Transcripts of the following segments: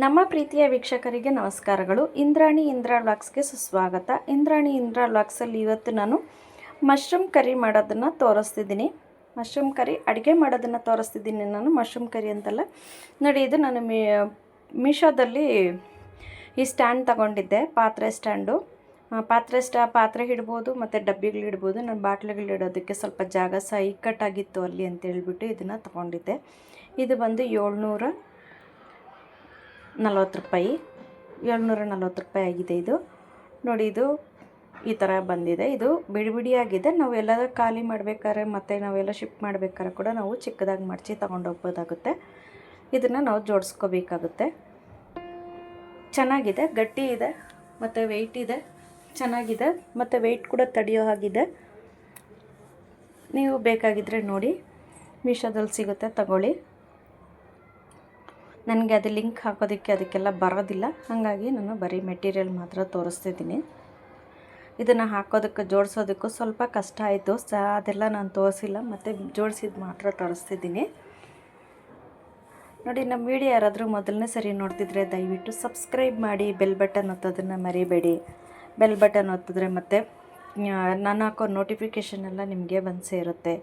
ನಮ್ಮ ಪ್ರೀತಿಯ ವೀಕ್ಷಕರಿಗೆ ನಮಸ್ಕಾರಗಳು. ಇಂದ್ರಾಣಿ ವ್ಲಾಗ್ಸ್ಗೆ ಸುಸ್ವಾಗತ. ಇಂದ್ರಾಣಿ ವ್ಲಾಗ್ಸಲ್ಲಿ ಇವತ್ತು ನಾನು ಮಶ್ರೂಮ್ ಕರಿ ಮಾಡೋದನ್ನು ತೋರಿಸ್ತಿದ್ದೀನಿ. ಮಶ್ರೂಮ್ ಕರಿ ಅಡುಗೆ ಮಾಡೋದನ್ನು ತೋರಿಸ್ತಿದ್ದೀನಿ. ನಾನು ಮಶ್ರೂಮ್ ಕರಿ ಅಂತಲ್ಲ ನೋಡಿ, ಇದು ನಾನು ಮೀಶೋದಲ್ಲಿ ಈ ಸ್ಟ್ಯಾಂಡ್ ತಗೊಂಡಿದ್ದೆ, ಪಾತ್ರೆ ಸ್ಟ್ಯಾಂಡು. ಪಾತ್ರೆ ಇಡ್ಬೋದು ಮತ್ತು ಡಬ್ಬಿಗಳು ಇಡ್ಬೋದು. ನಾನು ಬಾಟ್ಲುಗಳು ಇಡೋದಕ್ಕೆ ಸ್ವಲ್ಪ ಜಾಗ ಸಹ ಇಕ್ಕಟ್ಟಾಗಿತ್ತು ಅಲ್ಲಿ ಅಂತೇಳ್ಬಿಟ್ಟು ಇದನ್ನು ತಗೊಂಡಿದ್ದೆ. ಇದು ಬಂದು 740 ರೂಪಾಯಿ, 740 ರೂಪಾಯಿ ಆಗಿದೆ ಇದು. ನೋಡಿ, ಇದು ಈ ಥರ ಬಂದಿದೆ. ಇದು ಬಿಡಿಯಾಗಿದೆ. ನಾವು ಎಲ್ಲಾದರೂ ಖಾಲಿ ಮಾಡಬೇಕಾದ್ರೆ ಮತ್ತು ನಾವೆಲ್ಲ ಶಿಫ್ಟ್ ಮಾಡಬೇಕಾದ್ರೆ ಕೂಡ ನಾವು ಚಿಕ್ಕದಾಗಿ ಮಡಚಿ ತೊಗೊಂಡೋಗ್ಬೋದಾಗುತ್ತೆ. ಇದನ್ನು ನಾವು ಜೋಡಿಸ್ಕೋಬೇಕಾಗುತ್ತೆ. ಚೆನ್ನಾಗಿದೆ, ಗಟ್ಟಿ ಇದೆ ಮತ್ತು ವೆಯ್ಟ್ ಇದೆ, ಚೆನ್ನಾಗಿದೆ ಮತ್ತು ವೆಯ್ಟ್ ಕೂಡ ತಡೆಯೋ ಹಾಗಿದೆ. ನೀವು ಬೇಕಾಗಿದ್ದರೆ ನೋಡಿ, ಮೀಶೋದಲ್ಲಿ ಸಿಗುತ್ತೆ, ತಗೊಳ್ಳಿ. ನನಗೆ ಅದು ಲಿಂಕ್ ಹಾಕೋದಕ್ಕೆ ಅದಕ್ಕೆಲ್ಲ ಬರೋದಿಲ್ಲ, ಹಾಗಾಗಿ ನಾನು ಬರೀ ಮೆಟೀರಿಯಲ್ ಮಾತ್ರ ತೋರಿಸ್ತಿದ್ದೀನಿ. ಇದನ್ನು ಹಾಕೋದಕ್ಕೆ ಜೋಡಿಸೋದಕ್ಕೂ ಸ್ವಲ್ಪ ಕಷ್ಟ ಆಯಿತು ಅದೆಲ್ಲ ನಾನು ತೋರಿಸಿಲ್ಲ, ಮತ್ತು ಜೋಡಿಸಿದ್ದು ಮಾತ್ರ ತೋರಿಸ್ತಿದ್ದೀನಿ. ನೋಡಿ, ನಮ್ಮ ವಿಡಿಯೋ ಯಾರಾದರೂ ಮೊದಲನೇ ಸರಿ ನೋಡ್ತಿದ್ರೆ ದಯವಿಟ್ಟು ಸಬ್ಸ್ಕ್ರೈಬ್ ಮಾಡಿ, ಬೆಲ್ ಬಟನ್ ಒತ್ತೋದನ್ನು ಮರಿಬೇಡಿ. ಬೆಲ್ ಬಟನ್ ಒತ್ತಿದ್ರೆ ಮತ್ತು ನಾನು ಹಾಕೋ ನೋಟಿಫಿಕೇಷನ್ ಎಲ್ಲ ನಿಮಗೆ ಬಂದು ಸೇರುತ್ತೆ.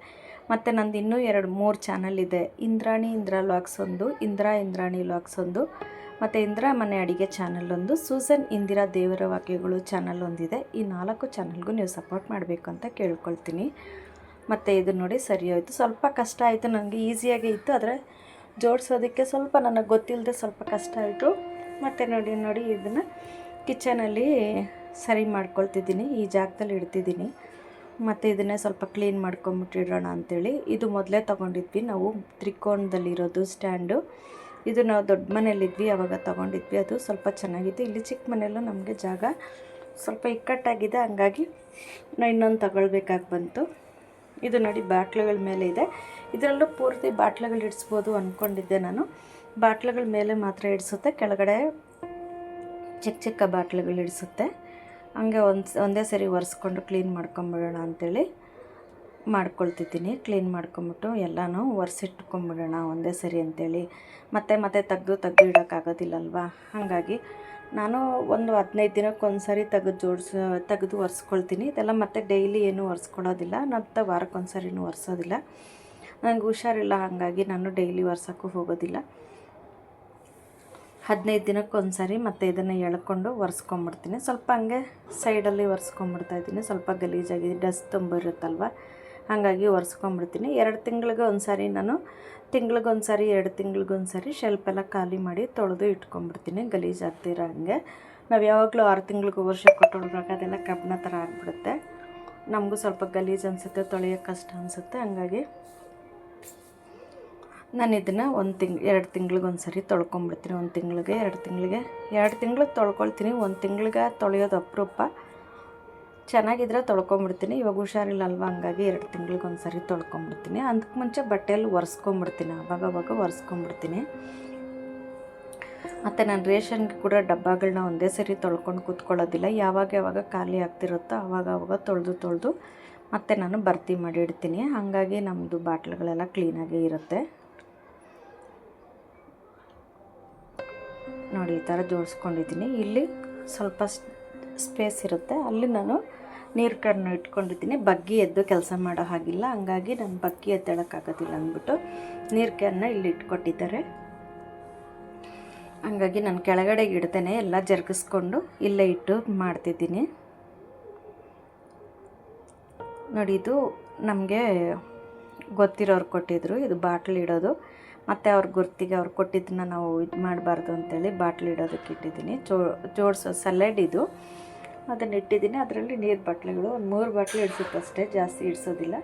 ಮತ್ತು ನಂದು ಇನ್ನೂ 2-3 ಚಾನಲ್ ಇದೆ. ಇಂದ್ರಾಣಿ ವ್ಲಾಗ್ಸ್ ಒಂದು, ಇಂದ್ರಾಣಿ ವ್ಲಾಗ್ಸ್ ಒಂದು, ಮತ್ತು ಇಂದ್ರಾ ಮನೆ ಅಡಿಗೆ ಚಾನಲ್ ಒಂದು, ಸೂಸನ್ ಇಂದಿರಾ ದೇವರ ವಾಕ್ಯಗಳು ಚಾನಲ್ ಒಂದಿದೆ. ಈ 4 ಚಾನಲ್ಗೂ ನೀವು ಸಪೋರ್ಟ್ ಮಾಡಬೇಕು ಅಂತ ಕೇಳ್ಕೊಳ್ತೀನಿ. ಮತ್ತು ಇದು ನೋಡಿ, ಸರಿ ಹೋಯಿತು. ಸ್ವಲ್ಪ ಕಷ್ಟ ಆಯಿತು, ನನಗೆ ಈಸಿಯಾಗೇ ಇತ್ತು, ಆದರೆ ಜೋಡಿಸೋದಕ್ಕೆ ಸ್ವಲ್ಪ ನನಗೆ ಗೊತ್ತಿಲ್ಲದೆ ಸ್ವಲ್ಪ ಕಷ್ಟ ಆಯಿತು. ಮತ್ತು ನೋಡಿ ಇದನ್ನು ಕಿಚನಲ್ಲಿ ಸರಿ ಮಾಡ್ಕೊಳ್ತಿದ್ದೀನಿ, ಈ ಜಾಗದಲ್ಲಿ ಇಡ್ತಿದ್ದೀನಿ. ಮತ್ತು ಇದನ್ನೇ ಸ್ವಲ್ಪ ಕ್ಲೀನ್ ಮಾಡ್ಕೊಂಬಿಟ್ಟು ಇಡೋಣ ಅಂಥೇಳಿ. ಇದು ಮೊದಲೇ ತೊಗೊಂಡಿದ್ವಿ ನಾವು, ತ್ರಿಕೋನದಲ್ಲಿರೋದು ಸ್ಟ್ಯಾಂಡು. ಇದು ನಾವು ದೊಡ್ಡ ಮನೇಲಿದ್ವಿ ಆವಾಗ ತೊಗೊಂಡಿದ್ವಿ. ಅದು ಸ್ವಲ್ಪ ಚೆನ್ನಾಗಿತ್ತು. ಇಲ್ಲಿ ಚಿಕ್ಕ ಮನೆಯಲ್ಲೂ ನಮಗೆ ಜಾಗ ಸ್ವಲ್ಪ ಇಕ್ಕಟ್ಟಾಗಿದೆ, ಹಂಗಾಗಿ ನಾವು ಇನ್ನೊಂದು ತಗೊಳ್ಬೇಕಾಗಿ ಬಂತು. ಇದು ನೋಡಿ, ಬಾಟ್ಲುಗಳ ಮೇಲೆ ಇದೆ. ಇದರಲ್ಲೂ ಪೂರ್ತಿ ಬಾಟ್ಲುಗಳು ಇಡಿಸ್ಬೋದು ಅಂದ್ಕೊಂಡಿದ್ದೆ ನಾನು. ಬಾಟ್ಲುಗಳ ಮೇಲೆ ಮಾತ್ರ ಇಡಿಸುತ್ತೆ, ಕೆಳಗಡೆ ಚಿಕ್ಕ ಬಾಟ್ಲುಗಳು ಇಡಿಸುತ್ತೆ. ಹಂಗೆ ಒಂದೇ ಸರಿ ಒರೆಸ್ಕೊಂಡು ಕ್ಲೀನ್ ಮಾಡ್ಕೊಂಬಿಡೋಣ ಅಂಥೇಳಿ ಮಾಡ್ಕೊಳ್ತಿದ್ದೀನಿ. ಕ್ಲೀನ್ ಮಾಡ್ಕೊಂಬಿಟ್ಟು ಎಲ್ಲನೂ ಒರೆಸಿಟ್ಕೊಂಬಿಡೋಣ ಒಂದೇ ಸರಿ ಅಂಥೇಳಿ. ಮತ್ತೆ ತೆಗೆದು ಇಡೋಕ್ಕಾಗೋದಿಲ್ಲಲ್ವ, ಹಾಗಾಗಿ ನಾನು ಒಂದು 15 ದಿನಕ್ಕೊಂದು ಸರಿ ತೆಗೆದು ಒರೆಸ್ಕೊಳ್ತೀನಿ. ಇದೆಲ್ಲ ಮತ್ತೆ ಡೈಲಿ ಏನೂ ಒರೆಸ್ಕೊಳ್ಳೋದಿಲ್ಲ, ಮತ್ತು ವಾರಕ್ಕೊಂದು ಸರಿನೂ ಒರೆಸೋದಿಲ್ಲ. ನನಗೆ ಹುಷಾರಿಲ್ಲ, ಹಾಗಾಗಿ ನಾನು ಡೈಲಿ ಒರೆಸೋಕ್ಕೂ ಹೋಗೋದಿಲ್ಲ. 15 ದಿನಕ್ಕೊಂದು ಸರಿ ಮತ್ತು ಇದನ್ನು ಎಳ್ಕೊಂಡು ಒರೆಸ್ಕೊಂಬಿಡ್ತೀನಿ. ಸ್ವಲ್ಪ ಹಂಗೆ ಸೈಡಲ್ಲಿ ಒರೆಸ್ಕೊಂಬಿಡ್ತಾಯಿದ್ದೀನಿ. ಸ್ವಲ್ಪ ಗಲೀಜಾಗಿದೆ, ಡಸ್ಟ್ ತುಂಬಿರುತ್ತಲ್ವ, ಹಾಗಾಗಿ ಒರೆಸ್ಕೊಂಬಿಡ್ತೀನಿ. 2 ತಿಂಗಳಿಗೆ ಒಂದು ಸಾರಿ ನಾನು, ತಿಂಗಳಿಗೊಂದು ಸಾರಿ 2 ತಿಂಗಳಿಗೊಂದು ಸಾರಿ ಶೆಲ್ಫೆಲ್ಲ ಖಾಲಿ ಮಾಡಿ ತೊಳೆದು ಇಟ್ಕೊಂಬಿಡ್ತೀನಿ, ಗಲೀಜಾಗ್ತಿರೋ ಹಂಗೆ. ನಾವು ಯಾವಾಗಲೂ 6 ತಿಂಗಳಿಗೂ ವರ್ಷಕ್ಕೆ ತೊಳೆದಾಗ ಅದೆಲ್ಲ ಕಬ್ಬಣ ಥರ ಆಗಿಬಿಡುತ್ತೆ. ನಮಗೂ ಸ್ವಲ್ಪ ಗಲೀಜು ಅನಿಸುತ್ತೆ, ತೊಳೆಯೋಕ್ಕೆ ಕಷ್ಟ ಅನಿಸುತ್ತೆ. ಹಂಗಾಗಿ ನಾನು ಇದನ್ನು 2 ತಿಂಗಳಿಗೊಂದು ಸರಿ ತೊಳ್ಕೊಂಬಿಡ್ತೀನಿ. 1 ತಿಂಗಳಿಗೆ 2 ತಿಂಗಳಿಗೆ ತೊಳ್ಕೊಳ್ತೀನಿ. 1 ತಿಂಗಳಿಗೆ ತೊಳೆಯೋದು ಅಪರೂಪ. ಚೆನ್ನಾಗಿದ್ರೆ ತೊಳ್ಕೊಂಬಿಡ್ತೀನಿ. ಇವಾಗ ಹುಷಾರಿಲ್ಲ ಅಲ್ವ, ಹಂಗಾಗಿ 2 ತಿಂಗಳಿಗೊಂದು ಸರಿ ತೊಳ್ಕೊಂಬಿಡ್ತೀನಿ. ಅದಕ್ಕೆ ಮುಂಚೆ ಬಟ್ಟೆಯಲ್ಲಿ ಒರೆಸ್ಕೊಂಬಿಡ್ತೀನಿ, ಆವಾಗ ಒರೆಸ್ಕೊಂಬಿಡ್ತೀನಿ. ಮತ್ತು ನಾನು ರೇಷನ್ಗೆ ಕೂಡ ಡಬ್ಬಗಳನ್ನ ಒಂದೇ ಸರಿ ತೊಳ್ಕೊಂಡು ಕೂತ್ಕೊಳ್ಳೋದಿಲ್ಲ. ಯಾವಾಗ ಖಾಲಿ ಆಗ್ತಿರುತ್ತೋ ಆವಾಗ ತೊಳೆದು ಮತ್ತು ನಾನು ಭರ್ತಿ ಮಾಡಿ ಇಡ್ತೀನಿ. ಹಾಗಾಗಿ ನಮ್ಮದು ಬಾಟ್ಲುಗಳೆಲ್ಲ ಕ್ಲೀನಾಗೇ ಇರುತ್ತೆ. ನೋಡಿ, ಈ ಥರ ಜೋಡಿಸ್ಕೊಂಡಿದ್ದೀನಿ. ಇಲ್ಲಿ ಸ್ವಲ್ಪ ಸ್ಪೇಸ್ ಇರುತ್ತೆ, ಅಲ್ಲಿ ನಾನು ನೀರು ಕ್ಯಾನ್ ಇಟ್ಕೊಂಡಿದ್ದೀನಿ. ಬಗ್ಗಿ ಎದ್ದು ಕೆಲಸ ಮಾಡೋ ಹಾಗಿಲ್ಲ, ಹಂಗಾಗಿ ನಾನು ಬಗ್ಗಿ ಎದ್ದೇಳೋಕ್ಕಾಗೋದಿಲ್ಲ ಅಂದ್ಬಿಟ್ಟು ನೀರು ಕ್ಯಾನ್ನ ಇಲ್ಲಿ ಇಟ್ಕೊಟ್ಟಿದ್ದಾರೆ. ಹಂಗಾಗಿ ನಾನು ಕೆಳಗಡೆ ಇಡ್ತೇನೆ, ಎಲ್ಲ ಜರುಗಿಸ್ಕೊಂಡು ಇಲ್ಲೇ ಇಟ್ಟು ಮಾಡ್ತಿದ್ದೀನಿ. ನೋಡಿ, ಇದು ನಮಗೆ ಗೊತ್ತಿರೋರು ಕೊಟ್ಟಿದ್ದರು, ಇದು ಬಾಟ್ಲ್ ಇಡೋದು. ಮತ್ತು ಅವ್ರ ಗುರ್ತಿಗೆ ಅವ್ರು ಕೊಟ್ಟಿದ್ದನ್ನ ನಾವು ಇದು ಮಾಡಬಾರ್ದು ಅಂತೇಳಿ ಬಾಟ್ಲ್ ಇಡೋದಕ್ಕೆ ಇಟ್ಟಿದ್ದೀನಿ. ಜೋಡಿಸೋ ಸಲೆಡ್ ಇದು, ಅದನ್ನು ಇಟ್ಟಿದ್ದೀನಿ. ಅದರಲ್ಲಿ ನೀರು ಬಾಟ್ಲುಗಳು ಒಂದು 3 ಬಾಟ್ಲು ಇಡಿಸುತ್ತಷ್ಟೇ, ಜಾಸ್ತಿ ಇಡಿಸೋದಿಲ್ಲ.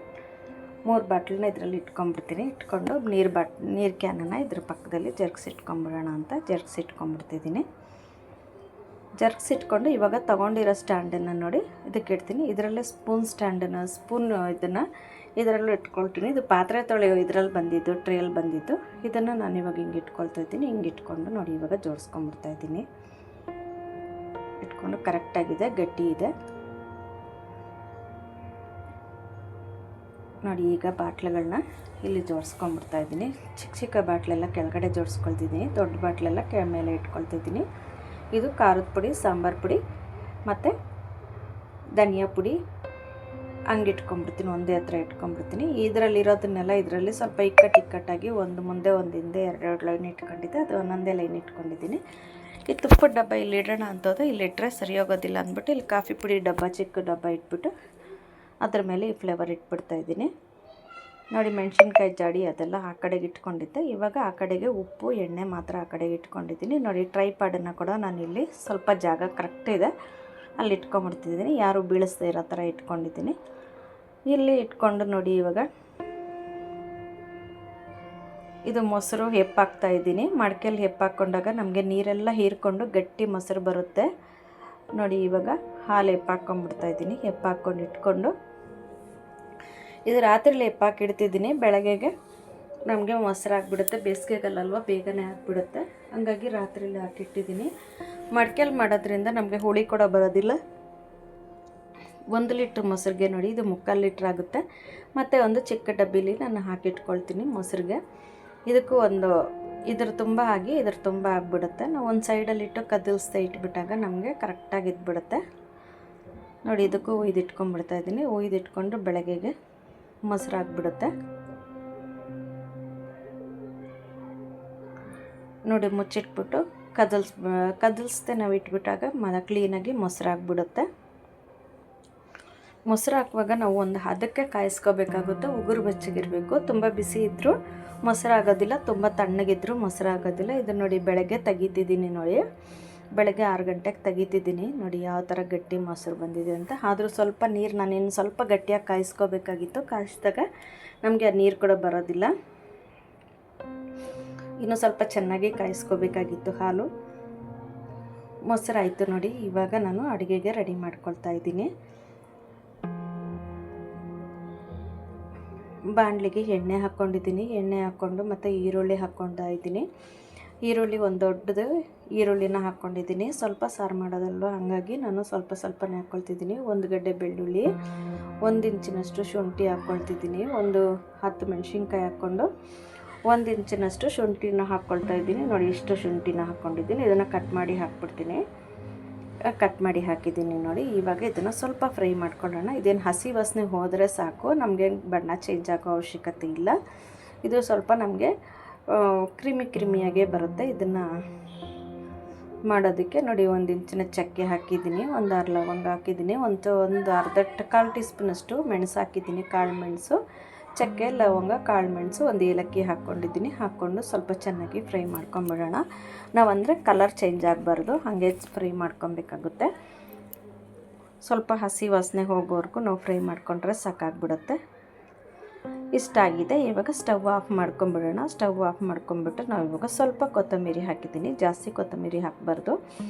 3 ಬಾಟ್ಲನ್ನ ಇದರಲ್ಲಿ ಇಟ್ಕೊಂಡ್ಬಿಡ್ತೀನಿ. ಇಟ್ಕೊಂಡು ನೀರು ಕ್ಯಾನನ್ನು ಇದ್ರ ಪಕ್ಕದಲ್ಲಿ ಜರುಗಿಸಿಟ್ಕೊಂಬಿಡೋಣ ಅಂತ ಜರುಗಿಸಿಟ್ಕೊಂಡ್ಬಿಡ್ತಿದ್ದೀನಿ. ಜರುಗಿಸಿಟ್ಕೊಂಡು ಇವಾಗ ತೊಗೊಂಡಿರೋ ಸ್ಟ್ಯಾಂಡನ್ನು ನೋಡಿ ಇದಕ್ಕೆ ಇಡ್ತೀನಿ. ಇದರಲ್ಲೇ ಸ್ಪೂನ್ ಇದನ್ನು ಇದರಲ್ಲೂ ಇಟ್ಕೊಳ್ತೀನಿ. ಇದು ಪಾತ್ರೆ ತೊಳೆಯೋ ಇದರಲ್ಲಿ ಬಂದಿದ್ದು, ಟ್ರೇಯಲ್ಲಿ ಬಂದಿದ್ದು. ಇದನ್ನು ನಾನು ಇವಾಗ ಹಿಂಗೆ ಇಟ್ಕೊಳ್ತಾಯಿದ್ದೀನಿ. ಹಿಂಗೆ ಇಟ್ಕೊಂಡು ನೋಡಿ ಇವಾಗ ಜೋಡಿಸ್ಕೊಂಬಿಡ್ತಾಯಿದ್ದೀನಿ. ಇಟ್ಕೊಂಡು ಕರೆಕ್ಟಾಗಿದೆ, ಗಟ್ಟಿ ಇದೆ. ನೋಡಿ ಈಗ ಬಾಟ್ಲುಗಳನ್ನ ಇಲ್ಲಿ ಜೋಡಿಸ್ಕೊಂಡ್ಬಿಡ್ತಾಯಿದ್ದೀನಿ. ಚಿಕ್ಕ ಚಿಕ್ಕ ಬಾಟ್ಲೆಲ್ಲ ಕೆಳಗಡೆ ಜೋಡಿಸ್ಕೊಳ್ತಿದ್ದೀನಿ, ದೊಡ್ಡ ಬಾಟ್ಲೆಲ್ಲ ಮೇಲೆ ಇಟ್ಕೊಳ್ತಿದ್ದೀನಿ. ಇದು ಖಾರದ ಪುಡಿ, ಸಾಂಬಾರು ಪುಡಿ ಮತ್ತು ಧನಿಯಾ ಪುಡಿ ಹಂಗೆ ಇಟ್ಕೊಂಡ್ಬಿಡ್ತೀನಿ, ಒಂದೇ ಹತ್ರ ಇಟ್ಕೊಂಡ್ಬಿಡ್ತೀನಿ. ಇದರಲ್ಲಿರೋದನ್ನೆಲ್ಲ ಇದರಲ್ಲಿ ಸ್ವಲ್ಪ ಇಕ್ಕಟ್ಟಾಗಿ ಒಂದು ಮುಂದೆ ಒಂದು ಹಿಂದೆ 2 ಲೈನ್ ಇಟ್ಕೊಂಡಿದ್ದೆ, ಅದು ಒಂದೊಂದೇ ಲೈನ್ ಇಟ್ಕೊಂಡಿದ್ದೀನಿ. ಈ ತುಪ್ಪದ ಡಬ್ಬ ಇಲ್ಲಿ ಇಡೋಣ ಅಂತೋದು, ಇಲ್ಲಿ ಇಟ್ಟರೆ ಸರಿ ಹೋಗೋದಿಲ್ಲ ಅಂದ್ಬಿಟ್ಟು ಇಲ್ಲಿ ಕಾಫಿ ಪುಡಿ ಡಬ್ಬ, ಚಿಕ್ಕ ಡಬ್ಬ ಇಟ್ಬಿಟ್ಟು ಅದ್ರ ಮೇಲೆ ಈ ಫ್ಲೇವರ್ ಇಟ್ಬಿಡ್ತಾಯಿದ್ದೀನಿ. ನೋಡಿ ಮೆಣಸಿನ್ಕಾಯಿ ಜಾಡಿ ಅದೆಲ್ಲ ಆ ಕಡೆಗೆ ಇಟ್ಕೊಂಡಿದ್ದೆ. ಇವಾಗ ಆ ಕಡೆಗೆ ಉಪ್ಪು ಎಣ್ಣೆ ಮಾತ್ರ ಆ ಕಡೆಗೆ ಇಟ್ಕೊಂಡಿದ್ದೀನಿ. ನೋಡಿ ಟ್ರೈಪಾಡನ್ನು ಕೂಡ ನಾನಿಲ್ಲಿ ಸ್ವಲ್ಪ ಜಾಗ ಕರೆಕ್ಟ್ ಇದೆ ಅಲ್ಲಿ ಇಟ್ಕೊಂಡ್ಬಿಡ್ತಿದ್ದೀನಿ, ಯಾರು ಬೀಳಿಸ್ದೇ ಇರೋ ಥರ ಇಟ್ಕೊಂಡಿದ್ದೀನಿ. ಇಲ್ಲಿ ಇಟ್ಕೊಂಡು ನೋಡಿ ಇವಾಗ ಇದು ಮೊಸರು ಹೆಪ್ಪಾಕ್ತಾಯಿದ್ದೀನಿ. ಮಡಿಕೆಯಲ್ಲಿ ಹೆಪ್ಪಾಕ್ಕೊಂಡಾಗ ನಮಗೆ ನೀರೆಲ್ಲ ಹೀರ್ಕೊಂಡು ಗಟ್ಟಿ ಮೊಸರು ಬರುತ್ತೆ. ನೋಡಿ ಇವಾಗ ಹಾಲು ಹೆಪ್ಪಾಕ್ಕೊಂಡ್ಬಿಡ್ತಾಯಿದ್ದೀನಿ. ಹೆಪ್ಪಾಕ್ಕೊಂಡು ಇಟ್ಕೊಂಡು ಇದು ರಾತ್ರಿಲಿ ಹೆಪ್ಪಾಕಿಡ್ತಿದ್ದೀನಿ, ಬೆಳಗ್ಗೆಗೆ ನಮಗೆ ಮೊಸರು ಆಗಿಬಿಡುತ್ತೆ. ಬೇಸಿಗೆಗಲ್ಲಲ್ವ ಬೇಗನೆ ಆಗಿಬಿಡುತ್ತೆ, ಹಂಗಾಗಿ ರಾತ್ರಿಲಿ ಹಾಕಿಟ್ಟಿದ್ದೀನಿ. ಮಡಿಕೆಯಲ್ಲಿ ಮಾಡೋದ್ರಿಂದ ನಮಗೆ ಹುಳಿ ಕೂಡ ಬರೋದಿಲ್ಲ. 1 ಲೀಟ್ರ್ ಮೊಸರಿಗೆ ನೋಡಿ ಇದು 3/4 ಲೀಟ್ರ್ ಆಗುತ್ತೆ. ಮತ್ತು ಒಂದು ಚಿಕ್ಕ ಡಬ್ಬಿಲಿ ನಾನು ಹಾಕಿಟ್ಕೊಳ್ತೀನಿ ಮೊಸರಿಗೆ. ಇದಕ್ಕೂ ಒಂದು ಇದ್ರ ತುಂಬ ಆಗಿ ಇದ್ರ ತುಂಬ ಆಗಿಬಿಡುತ್ತೆ. ನಾವು ಒಂದು ಸೈಡಲ್ಲಿಟ್ಟು ಕದಲ್ಸ್ತಾ ಇಟ್ಬಿಟ್ಟಾಗ ನಮಗೆ ಕರೆಕ್ಟಾಗಿ ಇದ್ಬಿಡುತ್ತೆ. ನೋಡಿ ಇದಕ್ಕೂ ಇಟ್ಕೊಂಡ್ಬಿಡ್ತಾಯಿದ್ದೀನಿ. ಇಟ್ಕೊಂಡು ಬೆಳಗ್ಗೆಗೆ ಮೊಸರು ಆಗಿಬಿಡುತ್ತೆ. ನೋಡಿ ಮುಚ್ಚಿಟ್ಬಿಟ್ಟು ಕದಲ್ಸ್ದೆ ನಾವು ಇಟ್ಬಿಟ್ಟಾಗ ಕ್ಲೀನಾಗಿ ಮೊಸರು ಆಗಿಬಿಡುತ್ತೆ. ಮೊಸರು ಹಾಕುವಾಗ ನಾವು ಒಂದು ಹದಕ್ಕೆ ಕಾಯಿಸ್ಕೋಬೇಕಾಗುತ್ತೆ. ಉಗುರು ಬೆಚ್ಚಗಿರಬೇಕು, ತುಂಬ ಬಿಸಿ ಇದ್ದರೂ ಮೊಸರು ಆಗೋದಿಲ್ಲ, ತುಂಬ ತಣ್ಣಗಿದ್ದರೂ ಮೊಸರು ಆಗೋದಿಲ್ಲ. ಇದು ನೋಡಿ ಬೆಳಗ್ಗೆ ತೆಗಿತಿದ್ದೀನಿ. ನೋಡಿ ಬೆಳಗ್ಗೆ 6 ಗಂಟೆಗೆ ತೆಗಿತಿದ್ದೀನಿ. ನೋಡಿ ಯಾವ ಥರ ಗಟ್ಟಿ ಮೊಸರು ಬಂದಿದೆ ಅಂತ. ಆದರೂ ಸ್ವಲ್ಪ ನೀರು ನಾನಿನ್ನು ಸ್ವಲ್ಪ ಗಟ್ಟಿಯಾಗಿ ಕಾಯಿಸ್ಕೋಬೇಕಾಗಿತ್ತು. ಕಾಯಿಸಿದಾಗ ನಮಗೆ ಆ ನೀರು ಕೂಡ ಬರೋದಿಲ್ಲ. ಇನ್ನೂ ಸ್ವಲ್ಪ ಚೆನ್ನಾಗಿ ಕಾಯಿಸ್ಕೋಬೇಕಾಗಿತ್ತು ಹಾಲು. ಮೊಸರು ಆಯಿತು ನೋಡಿ. ಇವಾಗ ನಾನು ಅಡುಗೆಗೆ ರೆಡಿ ಮಾಡ್ಕೊಳ್ತಾ ಇದ್ದೀನಿ. ಬಾಣಲಿಗೆ ಎಣ್ಣೆ ಹಾಕ್ಕೊಂಡಿದ್ದೀನಿ. ಎಣ್ಣೆ ಹಾಕ್ಕೊಂಡು ಮತ್ತು ಈರುಳ್ಳಿ ಹಾಕ್ಕೊಳ್ತಾ ಇದ್ದೀನಿ. ಈರುಳ್ಳಿ ಒಂದು ದೊಡ್ಡದು ಈರುಳ್ಳಿನ ಹಾಕ್ಕೊಂಡಿದ್ದೀನಿ. ಸ್ವಲ್ಪ ಸಾರು ಮಾಡೋದಲ್ವ, ಹಾಗಾಗಿ ನಾನು ಸ್ವಲ್ಪನೇ ಹಾಕ್ಕೊಳ್ತಿದ್ದೀನಿ. 1 ಗಡ್ಡೆ ಬೆಳ್ಳುಳ್ಳಿ, 1 ಇಂಚಿನಷ್ಟು ಶುಂಠಿ ಹಾಕ್ಕೊಳ್ತಿದ್ದೀನಿ. ಒಂದು 10 ಮೆಣಸಿನ್ಕಾಯಿ ಹಾಕ್ಕೊಂಡು 1 ಇಂಚಿನಷ್ಟು ಶುಂಠಿನ ಹಾಕ್ಕೊಳ್ತಾ ಇದ್ದೀನಿ. ನೋಡಿ ಇಷ್ಟು ಶುಂಠಿನ ಹಾಕ್ಕೊಂಡಿದ್ದೀನಿ. ಇದನ್ನು ಕಟ್ ಮಾಡಿ ಹಾಕ್ಬಿಡ್ತೀನಿ. ಕಟ್ ಮಾಡಿ ಹಾಕಿದ್ದೀನಿ ನೋಡಿ. ಇವಾಗ ಇದನ್ನು ಸ್ವಲ್ಪ ಫ್ರೈ ಮಾಡ್ಕೊಳ್ಳೋಣ. ಇದೇನು ಹಸಿ ವಾಸನೆ ಹೋದರೆ ಸಾಕು, ನಮಗೆ ಬಣ್ಣ ಚೇಂಜ್ ಆಗೋ ಅವಶ್ಯಕತೆ ಇಲ್ಲ. ಇದು ಸ್ವಲ್ಪ ನಮಗೆ ಕ್ರಿಮಿಯಾಗೇ ಬರುತ್ತೆ. ಇದನ್ನು ಮಾಡೋದಕ್ಕೆ ನೋಡಿ 1 ಇಂಚಿನ ಚಕ್ಕೆ ಹಾಕಿದ್ದೀನಿ, 1 ಲವಂಗ ಹಾಕಿದ್ದೀನಿ, ಒಂದು ಅರ್ಧ 1/4 ಟೀ ಸ್ಪೂನಷ್ಟು ಮೆಣಸು ಹಾಕಿದ್ದೀನಿ, ಕಾಳು ಮೆಣಸು, ಚಕ್ಕೆ, ಲವಂಗ, ಕಾಳು ಮೆಣಸು, 1 ಏಲಕ್ಕಿ ಹಾಕ್ಕೊಂಡಿದ್ದೀನಿ. ಹಾಕ್ಕೊಂಡು ಸ್ವಲ್ಪ ಚೆನ್ನಾಗಿ ಫ್ರೈ ಮಾಡ್ಕೊಂಬಿಡೋಣ. ನಾವಂದರೆ ಕಲರ್ ಚೇಂಜ್ ಆಗಬಾರ್ದು, ಹಾಗೆ ಫ್ರೈ ಮಾಡ್ಕೊಬೇಕಾಗುತ್ತೆ. ಸ್ವಲ್ಪ ಹಸಿ ವಾಸನೆ ಹೋಗೋವರೆಗೂ ನಾವು ಫ್ರೈ ಮಾಡ್ಕೊಂಡ್ರೆ ಸಾಕಾಗ್ಬಿಡುತ್ತೆ. ಇಷ್ಟ ಆಗಿದೆ. ಇವಾಗ ಸ್ಟವ್ ಆಫ್ ಮಾಡ್ಕೊಂಬಿಡೋಣ. ಸ್ಟವ್ ಆಫ್ ಮಾಡ್ಕೊಂಬಿಟ್ಟು ನಾವು ಇವಾಗ ಸ್ವಲ್ಪ ಕೊತ್ತಂಬರಿ ಹಾಕಿದ್ದೀನಿ. ಜಾಸ್ತಿ ಕೊತ್ತಂಬರಿ ಹಾಕಬಾರ್ದು,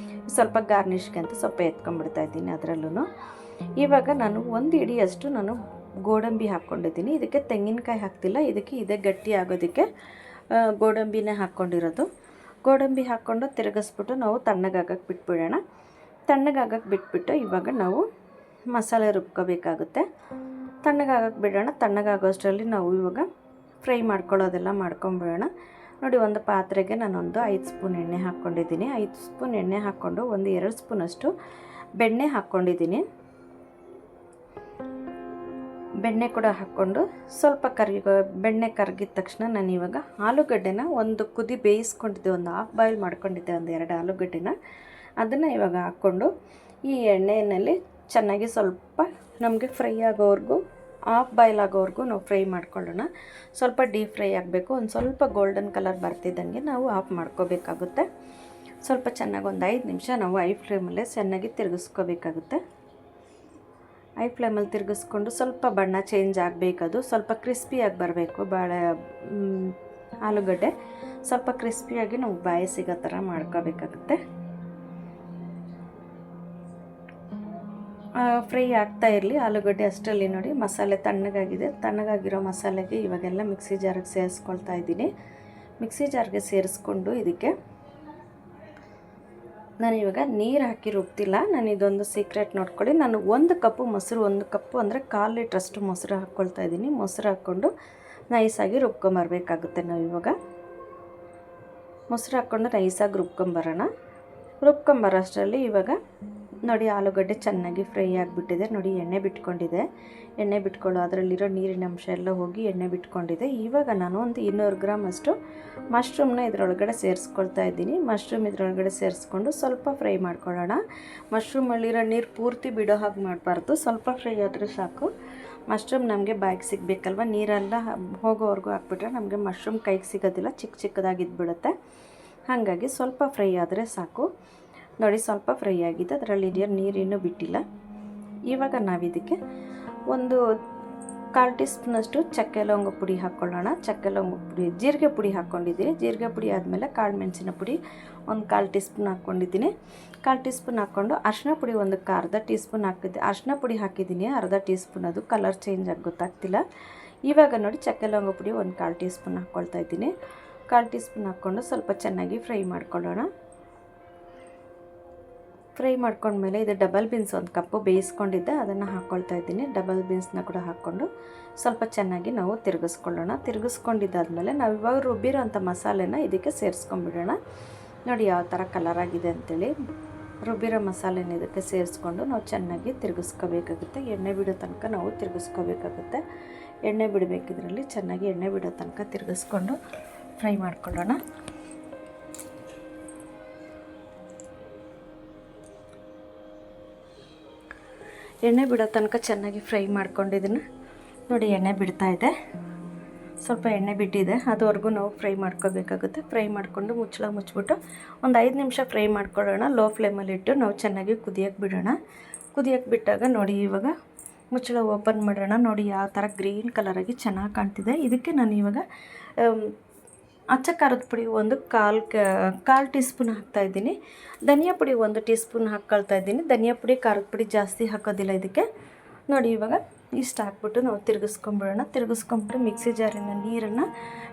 ಸ್ವಲ್ಪ ಗಾರ್ನಿಷ್ಗೆ ಅಂತ ಸ್ವಲ್ಪ ಎತ್ಕೊಂಡ್ಬಿಡ್ತಾ ಇದ್ದೀನಿ ಅದರಲ್ಲೂ. ಇವಾಗ ನಾನು 1 ಹಿಡಿಯಷ್ಟು ನಾನು ಗೋಡಂಬಿ ಹಾಕ್ಕೊಂಡಿದ್ದೀನಿ. ಇದಕ್ಕೆ ತೆಂಗಿನಕಾಯಿ ಹಾಕ್ತಿಲ್ಲ, ಇದಕ್ಕೆ ಇದೇ ಗಟ್ಟಿ ಆಗೋದಕ್ಕೆ ಗೋಡಂಬಿನೇ ಹಾಕ್ಕೊಂಡಿರೋದು. ಗೋಡಂಬಿ ಹಾಕ್ಕೊಂಡು ತಿರುಗಿಸ್ಬಿಟ್ಟು ನಾವು ತಣ್ಣಗಾಗಕ್ಕೆ ಬಿಟ್ಬಿಡೋಣ. ತಣ್ಣಗಾಗಕ್ಕೆ ಬಿಟ್ಬಿಟ್ಟು ಇವಾಗ ನಾವು ಮಸಾಲೆ ರುಬ್ಕೋಬೇಕಾಗುತ್ತೆ. ತಣ್ಣಗಾಗಕ್ಕೆ ಬಿಡೋಣ. ತಣ್ಣಗಾಗೋಷ್ಟರಲ್ಲಿ ನಾವು ಇವಾಗ ಫ್ರೈ ಮಾಡ್ಕೊಳ್ಳೋದೆಲ್ಲ ಮಾಡ್ಕೊಂಬಿಡೋಣ. ನೋಡಿ ಒಂದು ಪಾತ್ರೆಗೆ ನಾನೊಂದು 5 ಸ್ಪೂನ್ ಎಣ್ಣೆ ಹಾಕ್ಕೊಂಡಿದ್ದೀನಿ. 5 ಸ್ಪೂನ್ ಎಣ್ಣೆ ಹಾಕ್ಕೊಂಡು 1-2 ಸ್ಪೂನಷ್ಟು ಬೆಣ್ಣೆ ಹಾಕ್ಕೊಂಡಿದ್ದೀನಿ. ಬೆಣ್ಣೆ ಕೂಡ ಹಾಕ್ಕೊಂಡು ಸ್ವಲ್ಪ ಬೆಣ್ಣೆ ಕರಗಿದ ತಕ್ಷಣ ನಾನು ಇವಾಗ ಆಲೂಗಡ್ಡೆನ ಒಂದು ಕುದಿ ಬೇಯಿಸ್ಕೊಂಡಿದ್ದೆ, ಒಂದು ಹಾಫ್ ಬಾಯ್ಲ್ ಮಾಡ್ಕೊಂಡಿದ್ದೆ, 2 ಆಲೂಗಡ್ಡೆನ ಅದನ್ನು ಇವಾಗ ಹಾಕ್ಕೊಂಡು ಈ ಎಣ್ಣೆಯಲ್ಲಿ ಚೆನ್ನಾಗಿ ಸ್ವಲ್ಪ ನಮಗೆ ಫ್ರೈ ಆಗೋವರೆಗೂ, ಹಾಫ್ ಬಾಯ್ಲ್ ಆಗೋವರೆಗೂ ನಾವು ಫ್ರೈ ಮಾಡ್ಕೊಳ್ಳೋಣ. ಸ್ವಲ್ಪ ಡೀಪ್ ಫ್ರೈ ಆಗಬೇಕು. ಒಂದು ಸ್ವಲ್ಪ ಗೋಲ್ಡನ್ ಕಲರ್ ಬರ್ತಿದ್ದಂಗೆ ನಾವು ಆಫ್ ಮಾಡ್ಕೋಬೇಕಾಗುತ್ತೆ. ಸ್ವಲ್ಪ ಚೆನ್ನಾಗಿ ಒಂದು 5 ನಿಮಿಷ ನಾವು ಐ ಫ್ಲೇಮಲ್ಲೇ ಚೆನ್ನಾಗಿ ತಿರುಗಿಸ್ಕೋಬೇಕಾಗುತ್ತೆ. ಐ ಫ್ಲೇಮಲ್ಲಿ ತಿರುಗಿಸ್ಕೊಂಡು ಸ್ವಲ್ಪ ಬಣ್ಣ ಚೇಂಜ್ ಆಗಬೇಕದು, ಸ್ವಲ್ಪ ಕ್ರಿಸ್ಪಿಯಾಗಿ ಬರಬೇಕು. ಆಲೂಗಡ್ಡೆ ಸ್ವಲ್ಪ ಕ್ರಿಸ್ಪಿಯಾಗಿ ನಾವು ಬಾಯಿ ಸಿಗೋ ಥರ ಮಾಡ್ಕೋಬೇಕಾಗುತ್ತೆ. ಫ್ರೈ ಆಗ್ತಾ ಇರಲಿ ಆಲೂಗಡ್ಡೆ. ಅಷ್ಟರಲ್ಲಿ ನೋಡಿ ಮಸಾಲೆ ತಣ್ಣಗಾಗಿದೆ. ತಣ್ಣಗಾಗಿರೋ ಮಸಾಲೆಗೆ ಇವಾಗೆಲ್ಲ ಮಿಕ್ಸಿ ಜಾರಿಗೆ ಸೇರಿಸ್ಕೊಳ್ತಾ ಇದ್ದೀನಿ. ಮಿಕ್ಸಿ ಜಾರ್ಗೆ ಸೇರಿಸ್ಕೊಂಡು ಇದಕ್ಕೆ ನಾನು ಇವಾಗ ನೀರು ಹಾಕಿ ರುಬ್ತಿಲ್ಲ. ನಾನು ಇದೊಂದು ಸೀಕ್ರೆಟ್ ನೋಡ್ಕೊಳ್ಳಿ. ನಾನು 1 ಕಪ್ಪು ಮೊಸರು, 1 ಕಪ್ಪು ಅಂದರೆ 1/4 ಲೀಟ್ರಷ್ಟು ಮೊಸರು ಹಾಕ್ಕೊಳ್ತಾ ಇದ್ದೀನಿ. ಮೊಸರು ಹಾಕ್ಕೊಂಡು ನೈಸಾಗಿ ರುಬ್ಕೊಂಬರ್ಬೇಕಾಗುತ್ತೆ. ನಾವು ಇವಾಗ ಮೊಸರು ಹಾಕ್ಕೊಂಡು ನೈಸಾಗಿ ರುಬ್ಕೊಂಬರೋಣ. ರುಬ್ಕೊಂಬರೋಷ್ಟರಲ್ಲಿ ಇವಾಗ ನೋಡಿ ಆಲೂಗಡ್ಡೆ ಚೆನ್ನಾಗಿ ಫ್ರೈ ಆಗಿಬಿಟ್ಟಿದೆ. ನೋಡಿ ಎಣ್ಣೆ ಬಿಟ್ಕೊಂಡಿದೆ. ಎಣ್ಣೆ ಬಿಟ್ಕೊಳ್ಳೋ ಅದರಲ್ಲಿರೋ ನೀರಿನ ಅಂಶ ಎಲ್ಲ ಹೋಗಿ ಎಣ್ಣೆ ಬಿಟ್ಕೊಂಡಿದೆ. ಇವಾಗ ನಾನು ಒಂದು 200 ಗ್ರಾಮ್ ಅಷ್ಟು ಮಶ್ರೂಮ್ನ ಇದರೊಳಗಡೆ ಸೇರಿಸ್ಕೊಳ್ತಾ ಇದ್ದೀನಿ. ಮಶ್ರೂಮ್ ಇದರೊಳಗಡೆ ಸೇರಿಸ್ಕೊಂಡು ಸ್ವಲ್ಪ ಫ್ರೈ ಮಾಡ್ಕೊಳ್ಳೋಣ. ಮಶ್ರೂಮಲ್ಲಿರೋ ನೀರು ಪೂರ್ತಿ ಬಿಡೋ ಹಾಗೆ ಮಾಡಬಾರ್ದು, ಸ್ವಲ್ಪ ಫ್ರೈ ಆದರೆ ಸಾಕು. ಮಶ್ರೂಮ್ ನಮಗೆ ಬಾಯಿಗೆ ಸಿಗಬೇಕಲ್ವ, ನೀರೆಲ್ಲ ಹೋಗೋವರೆಗೂ ಹಾಕ್ಬಿಟ್ರೆ ನಮಗೆ ಮಶ್ರೂಮ್ ಕೈಗೆ ಸಿಗೋದಿಲ್ಲ, ಚಿಕ್ಕ ಚಿಕ್ಕದಾಗಿದ್ಬಿಡುತ್ತೆ. ಹಾಗಾಗಿ ಸ್ವಲ್ಪ ಫ್ರೈ ಆದರೆ ಸಾಕು. ನೋಡಿ ಸ್ವಲ್ಪ ಫ್ರೈ ಆಗಿದೆ, ಅದರಲ್ಲಿ ನೀರಿನ್ನೂ ಬಿಟ್ಟಿಲ್ಲ. ಇವಾಗ ನಾವಿದಕ್ಕೆ ಒಂದು 1/4 ಟೀ ಸ್ಪೂನಷ್ಟು ಚಕ್ಕೆ ಲವಂಗ ಪುಡಿ ಹಾಕ್ಕೊಳ್ಳೋಣ. ಚಕ್ಕೆ ಲವಂಗ ಪುಡಿ, ಜೀರಿಗೆ ಪುಡಿ ಹಾಕ್ಕೊಂಡಿದ್ದೀನಿ. ಜೀರಿಗೆ ಪುಡಿ ಆದಮೇಲೆ ಕಾಳು ಮೆಣಸಿನ ಪುಡಿ ಒಂದು 1/4 ಟೀ ಸ್ಪೂನ್ ಹಾಕ್ಕೊಂಡಿದ್ದೀನಿ. 1/4 ಟೀ ಸ್ಪೂನ್ ಹಾಕ್ಕೊಂಡು ಅರಿಶಿನ ಪುಡಿ ಒಂದು ಅರ್ಧ ಟೀ ಸ್ಪೂನ್ ಹಾಕಿದ್ದೆ. ಅರಿಶಿನ ಪುಡಿ ಹಾಕಿದ್ದೀನಿ ಅರ್ಧ ಟೀ ಸ್ಪೂನ್, ಅದು ಕಲರ್ ಚೇಂಜ್ ಆಗಿ ಗೊತ್ತಾಗ್ತಿಲ್ಲ. ಇವಾಗ ನೋಡಿ ಚಕ್ಕೆ ಲವಂಗ ಪುಡಿ ಒಂದು 1/4 ಟೀ ಸ್ಪೂನ್ ಹಾಕ್ಕೊಳ್ತಾ ಇದ್ದೀನಿ. 1/4 ಟೀ ಸ್ಪೂನ್ ಹಾಕ್ಕೊಂಡು ಸ್ವಲ್ಪ ಚೆನ್ನಾಗಿ ಫ್ರೈ ಮಾಡ್ಕೊಳ್ಳೋಣ. ಫ್ರೈ ಮಾಡ್ಕೊಂಡ್ಮೇಲೆ ಇದು ಡಬಲ್ ಬೀನ್ಸ್ 1 ಕಪ್ಪು ಬೇಯಿಸ್ಕೊಂಡಿದ್ದೆ, ಅದನ್ನು ಹಾಕ್ಕೊಳ್ತಾ ಇದ್ದೀನಿ. ಡಬಲ್ ಬೀನ್ಸ್ನ ಕೂಡ ಹಾಕ್ಕೊಂಡು ಸ್ವಲ್ಪ ಚೆನ್ನಾಗಿ ನಾವು ತಿರುಗಿಸ್ಕೊಳ್ಳೋಣ. ತಿರುಗಿಸ್ಕೊಂಡಿದ್ದಾದಮೇಲೆ ನಾವು ಇವಾಗ ರುಬ್ಬಿರೋ ಅಂಥ ಮಸಾಲೆನ ಇದಕ್ಕೆ ಸೇರಿಸ್ಕೊಂಡ್ಬಿಡೋಣ. ನೋಡಿ ಯಾವ ಥರ ಕಲರ್ ಆಗಿದೆ ಅಂಥೇಳಿ. ರುಬ್ಬಿರೋ ಮಸಾಲೆನ ಇದಕ್ಕೆ ಸೇರಿಸ್ಕೊಂಡು ನಾವು ಚೆನ್ನಾಗಿ ತಿರುಗಿಸ್ಕೋಬೇಕಾಗುತ್ತೆ. ಎಣ್ಣೆ ಬಿಡೋ ತನಕ ನಾವು ತಿರುಗಿಸ್ಕೋಬೇಕಾಗುತ್ತೆ. ಎಣ್ಣೆ ಬಿಡಬೇಕಿದ್ರಲ್ಲಿ ಚೆನ್ನಾಗಿ ಎಣ್ಣೆ ಬಿಡೋ ತನಕ ತಿರುಗಿಸ್ಕೊಂಡು ಫ್ರೈ ಮಾಡ್ಕೊಳ್ಳೋಣ. ಎಣ್ಣೆ ಬಿಡೋ ತನಕ ಚೆನ್ನಾಗಿ ಫ್ರೈ ಮಾಡ್ಕೊಂಡಿದ್ದೀನಿ. ನೋಡಿ ಎಣ್ಣೆ ಬಿಡ್ತಾ ಇದೆ, ಸ್ವಲ್ಪ ಎಣ್ಣೆ ಬಿಟ್ಟಿದೆ, ಅದುವರೆಗೂ ನಾವು ಫ್ರೈ ಮಾಡ್ಕೋಬೇಕಾಗುತ್ತೆ. ಫ್ರೈ ಮಾಡಿಕೊಂಡು ಮುಚ್ಚಳ ಮುಚ್ಚಿಬಿಟ್ಟು ಒಂದು 5 ನಿಮಿಷ ಫ್ರೈ ಮಾಡ್ಕೊಳ್ಳೋಣ. ಲೋ ಫ್ಲೇಮಲ್ಲಿಟ್ಟು ನಾವು ಚೆನ್ನಾಗಿ ಕುದಿಯೋಕ್ಕೆ ಬಿಡೋಣ. ಕುದಿಯೋಕ್ಕೆ ಬಿಟ್ಟಾಗ ನೋಡಿ ಇವಾಗ ಮುಚ್ಚಳ ಓಪನ್ ಮಾಡೋಣ. ನೋಡಿ ಯಾವ ಥರ ಗ್ರೀನ್ ಕಲರಾಗಿ ಚೆನ್ನಾಗಿ ಕಾಣ್ತಿದೆ. ಇದಕ್ಕೆ ನಾನು ಇವಾಗ ಅಚ್ಚ ಖಾರದ ಪುಡಿ ಒಂದು 1/4 ಟೀ ಸ್ಪೂನ್ ಹಾಕ್ತಾಯಿದ್ದೀನಿ. ಧನಿಯಾ ಪುಡಿ 1 ಟೀ ಸ್ಪೂನ್ ಹಾಕ್ಕೊಳ್ತಾ ಇದ್ದೀನಿ. ಧನಿಯಾ ಪುಡಿ ಖಾರದ ಪುಡಿ ಜಾಸ್ತಿ ಹಾಕೋದಿಲ್ಲ ಇದಕ್ಕೆ. ನೋಡಿ ಇವಾಗ ಇಷ್ಟು ಹಾಕ್ಬಿಟ್ಟು ನಾವು ತಿರುಗಿಸ್ಕೊಂಬಿಡೋಣ. ತಿರುಗಿಸ್ಕೊಂಬಿಟ್ಟು ಮಿಕ್ಸಿ ಜಾರಿನ ನೀರನ್ನು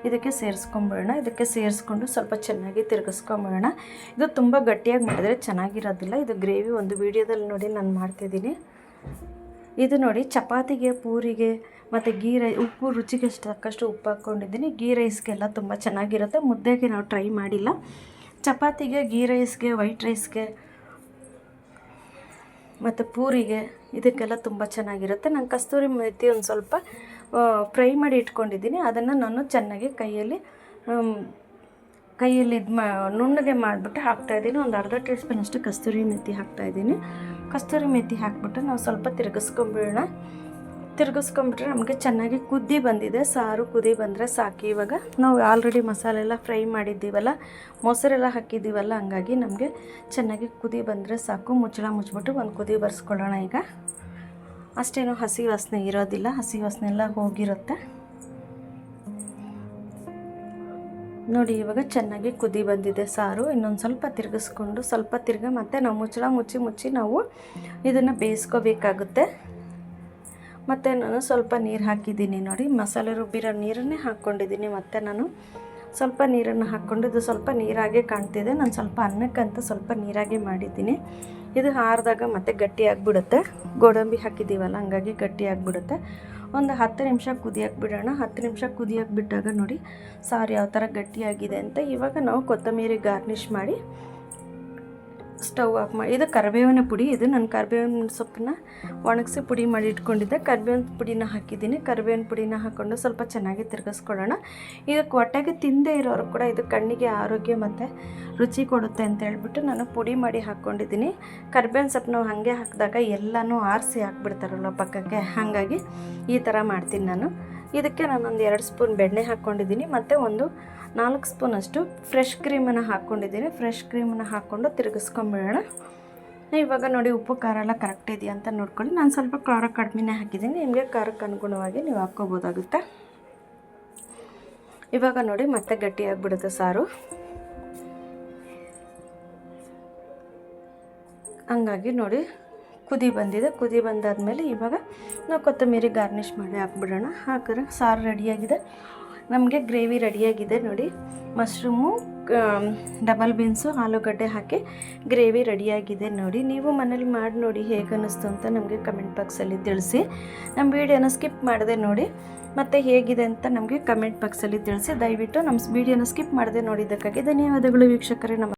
ಇದಕ್ಕೆ ಸೇರಿಸ್ಕೊಂಬಿಡೋಣ. ಇದಕ್ಕೆ ಸೇರಿಸ್ಕೊಂಡು ಸ್ವಲ್ಪ ಚೆನ್ನಾಗಿ ತಿರುಗಿಸ್ಕೊಂಬಿಡೋಣ. ಇದು ತುಂಬ ಗಟ್ಟಿಯಾಗಿ ಮಾಡಿದ್ರೆ ಚೆನ್ನಾಗಿರೋದಿಲ್ಲ. ಇದು ಗ್ರೇವಿ ಒಂದು ವೀಡಿಯೋದಲ್ಲಿ ನೋಡಿ ನಾನು ಮಾಡ್ತಿದ್ದೀನಿ. ಇದು ನೋಡಿ ಚಪಾತಿಗೆ, ಪೂರಿಗೆ ಮತ್ತು ಉಪ್ಪು ರುಚಿಗೆ ತಕ್ಕಷ್ಟು ಉಪ್ಪು ಹಾಕ್ಕೊಂಡಿದ್ದೀನಿ. ಗೀ ರೈಸ್ಗೆಲ್ಲ ತುಂಬ ಚೆನ್ನಾಗಿರುತ್ತೆ. ಮುದ್ದೆಗೆ ನಾವು ಟ್ರೈ ಮಾಡಿಲ್ಲ. ಚಪಾತಿಗೆ, ಗೀ ರೈಸ್ಗೆ, ವೈಟ್ ರೈಸ್ಗೆ ಮತ್ತು ಪೂರಿಗೆ ಇದಕ್ಕೆಲ್ಲ ತುಂಬ ಚೆನ್ನಾಗಿರುತ್ತೆ. ನಾನು ಕಸ್ತೂರಿ ಮೆಥಿ ಒಂದು ಸ್ವಲ್ಪ ಫ್ರೈ ಮಾಡಿ ಇಟ್ಕೊಂಡಿದ್ದೀನಿ. ಅದನ್ನು ನಾನು ಚೆನ್ನಾಗಿ ಕೈಯಲ್ಲಿ ನುಣ್ಣಗೆ ಮಾಡಿಬಿಟ್ಟು ಹಾಕ್ತಾಯಿದ್ದೀನಿ. ಒಂದು ಅರ್ಧ ಟೀ ಸ್ಪೂನಷ್ಟು ಕಸ್ತೂರಿ ಮೆಥಿ ಹಾಕ್ತಾಯಿದ್ದೀನಿ. ಕಸ್ತೂರಿ ಮೆಥಿ ಹಾಕ್ಬಿಟ್ಟು ನಾವು ಸ್ವಲ್ಪ ತಿರುಗಿಸ್ಕೊಂಬಿಡೋಣ. ತಿರುಗಿಸ್ಕೊಂಬಿಟ್ರೆ ನಮಗೆ ಚೆನ್ನಾಗಿ ಕುದಿ ಬಂದಿದೆ. ಸಾರು ಕುದಿ ಬಂದರೆ ಸಾಕು. ಇವಾಗ ನಾವು ಆಲ್ರೆಡಿ ಮಸಾಲೆ ಎಲ್ಲ ಫ್ರೈ ಮಾಡಿದ್ದೀವಲ್ಲ, ಮೊಸರೆಲ್ಲ ಹಾಕಿದ್ದೀವಲ್ಲ, ಹಂಗಾಗಿ ನಮಗೆ ಚೆನ್ನಾಗಿ ಕುದಿ ಬಂದರೆ ಸಾಕು. ಮುಚ್ಚಳ ಮುಚ್ಚಿಬಿಟ್ಟು ಒಂದು ಕುದಿ ಬರ್ಸ್ಕೊಳ್ಳೋಣ. ಈಗ ಅಷ್ಟೇನು ಹಸಿ ವಾಸನೆ ಇರೋದಿಲ್ಲ, ಹಸಿ ವಾಸನೆ ಎಲ್ಲ ಹೋಗಿರುತ್ತೆ. ನೋಡಿ ಇವಾಗ ಚೆನ್ನಾಗಿ ಕುದಿ ಬಂದಿದೆ ಸಾರು. ಇನ್ನೊಂದು ಸ್ವಲ್ಪ ತಿರುಗಿಸ್ಕೊಂಡು ಸ್ವಲ್ಪ ಮತ್ತೆ ನಾವು ಮುಚ್ಚಳ ಮುಚ್ಚಿ ನಾವು ಇದನ್ನು ಬೇಯಿಸ್ಕೋಬೇಕಾಗುತ್ತೆ. ಮತ್ತು ನಾನು ಸ್ವಲ್ಪ ನೀರು ಹಾಕಿದ್ದೀನಿ. ನೋಡಿ ಮಸಾಲೆ ರುಬ್ಬಿರೋ ನೀರನ್ನೇ ಹಾಕ್ಕೊಂಡಿದ್ದೀನಿ. ಮತ್ತು ನಾನು ಸ್ವಲ್ಪ ನೀರನ್ನು ಹಾಕ್ಕೊಂಡು, ಇದು ಸ್ವಲ್ಪ ನೀರಾಗೆ ಕಾಣ್ತಿದೆ. ನಾನು ಸ್ವಲ್ಪ ಅನ್ನಕ್ಕಂತ ಸ್ವಲ್ಪ ನೀರಾಗೆ ಮಾಡಿದ್ದೀನಿ. ಇದು ಆರಿದಾಗ ಮತ್ತೆ ಗಟ್ಟಿಯಾಗಿಬಿಡುತ್ತೆ. ಗೋಡಂಬಿ ಹಾಕಿದ್ದೀವಲ್ಲ, ಹಂಗಾಗಿ ಗಟ್ಟಿಯಾಗಿಬಿಡುತ್ತೆ. ಒಂದು 10 ನಿಮಿಷ ಕುದಿಯೋಕ್ಕೆ ಬಿಡೋಣ. 10 ನಿಮಿಷ ಕುದಿಯೋಕ್ಕೆ ಬಿಟ್ಟಾಗ ನೋಡಿ ಸಾರು ಯಾವ ಥರ ಗಟ್ಟಿಯಾಗಿದೆ ಅಂತ. ಇವಾಗ ನಾವು ಕೊತ್ತಂಬರಿ ಗಾರ್ನಿಷ್ ಮಾಡಿ ಸ್ಟವ್ ಆಫ್ ಮಾಡಿ. ಇದು ಕರಿಬೇವಿನ ಪುಡಿ. ಇದು ನಾನು ಕರಿಬೇವಿನ ಸೊಪ್ಪನ್ನ ಒಣಗಿಸಿ ಪುಡಿ ಮಾಡಿ ಇಟ್ಕೊಂಡಿದ್ದೆ. ಕರಿಬೇವಿನ ಪುಡಿನ ಹಾಕಿದ್ದೀನಿ. ಕರಿಬೇವಿನ ಪುಡಿನ ಹಾಕ್ಕೊಂಡು ಸ್ವಲ್ಪ ಚೆನ್ನಾಗಿ ತಿರುಗಿಸ್ಕೊಳ್ಳೋಣ. ಇದಕ್ಕೆ ಹೊಟ್ಟೆಗೆ ತಿಂದೇ ಇರೋರು ಕೂಡ ಇದು ಕಣ್ಣಿಗೆ ಆರೋಗ್ಯ ಮತ್ತು ರುಚಿ ಕೊಡುತ್ತೆ ಅಂತ ಹೇಳ್ಬಿಟ್ಟು ನಾನು ಪುಡಿ ಮಾಡಿ ಹಾಕ್ಕೊಂಡಿದ್ದೀನಿ. ಕರಿಬೇವಿನ ಸೊಪ್ಪು ನಾವು ಹಾಗೆ ಹಾಕಿದಾಗ ಎಲ್ಲನೂ ಆರಿಸಿ ಹಾಕ್ಬಿಡ್ತಾರಲ್ಲ ಪಕ್ಕಕ್ಕೆ, ಹಾಗಾಗಿ ಈ ಥರ ಮಾಡ್ತೀನಿ ನಾನು. ಇದಕ್ಕೆ ನಾನೊಂದು 2 ಸ್ಪೂನ್ ಬೆಣ್ಣೆ ಹಾಕ್ಕೊಂಡಿದ್ದೀನಿ. ಮತ್ತು ಒಂದು 4 ಸ್ಪೂನಷ್ಟು ಫ್ರೆಶ್ ಕ್ರೀಮನ್ನು ಹಾಕ್ಕೊಂಡಿದ್ದೀನಿ. ಫ್ರೆಶ್ ಕ್ರೀಮನ್ನು ಹಾಕ್ಕೊಂಡು ತಿರುಗಿಸ್ಕೊಂಬಿಡೋಣ. ಇವಾಗ ನೋಡಿ ಉಪ್ಪು ಖಾರ ಎಲ್ಲ ಕರೆಕ್ಟ್ ಇದೆಯಾ ಅಂತ ನೋಡ್ಕೊಳ್ಳಿ. ನಾನು ಸ್ವಲ್ಪ ಖಾರ ಕಡಿಮೆನೇ ಹಾಕಿದ್ದೀನಿ. ನಿಮಗೆ ಖಾರಕ್ಕೆ ಅನುಗುಣವಾಗಿ ನೀವು ಹಾಕ್ಕೋಬೋದಾಗುತ್ತೆ. ಇವಾಗ ನೋಡಿ ಮತ್ತೆ ಗಟ್ಟಿಯಾಗಿಬಿಡುತ್ತೆ ಸಾರು. ಹಂಗಾಗಿ ನೋಡಿ ಕುದಿ ಬಂದಿದೆ. ಕುದಿ ಬಂದಾದಮೇಲೆ ಇವಾಗ ನಾವು ಕೊತ್ತಂಬರಿ ಗಾರ್ನಿಷ್ ಮಾಡಿ ಹಾಕ್ಬಿಡೋಣ. ಹಾಕಿದ್ರೆ ಸಾರು ರೆಡಿಯಾಗಿದೆ. ನಮಗೆ ಗ್ರೇವಿ ರೆಡಿಯಾಗಿದೆ ನೋಡಿ. ಮಶ್ರೂಮು, ಡಬಲ್ ಬೀನ್ಸು, ಆಲೂಗಡ್ಡೆ ಹಾಕಿ ಗ್ರೇವಿ ರೆಡಿಯಾಗಿದೆ ನೋಡಿ. ನೀವು ಮನೇಲಿ ಮಾಡಿ ನೋಡಿ ಹೇಗೆ ಅನ್ನಿಸ್ತು ಅಂತ ನಮಗೆ ಕಮೆಂಟ್ ಬಾಕ್ಸಲ್ಲಿ ತಿಳಿಸಿ. ನಮ್ಮ ವೀಡಿಯೋನ ಸ್ಕಿಪ್ ಮಾಡಿದೆ ನೋಡಿ, ಮತ್ತು ಹೇಗಿದೆ ಅಂತ ನಮಗೆ ಕಮೆಂಟ್ ಬಾಕ್ಸಲ್ಲಿ ತಿಳಿಸಿ. ದಯವಿಟ್ಟು ನಮ್ಮ ವೀಡಿಯೋನ ಸ್ಕಿಪ್ ಮಾಡದೆ ನೋಡಿದ್ದಕ್ಕಾಗಿ ಧನ್ಯವಾದಗಳು ವೀಕ್ಷಕರೇ.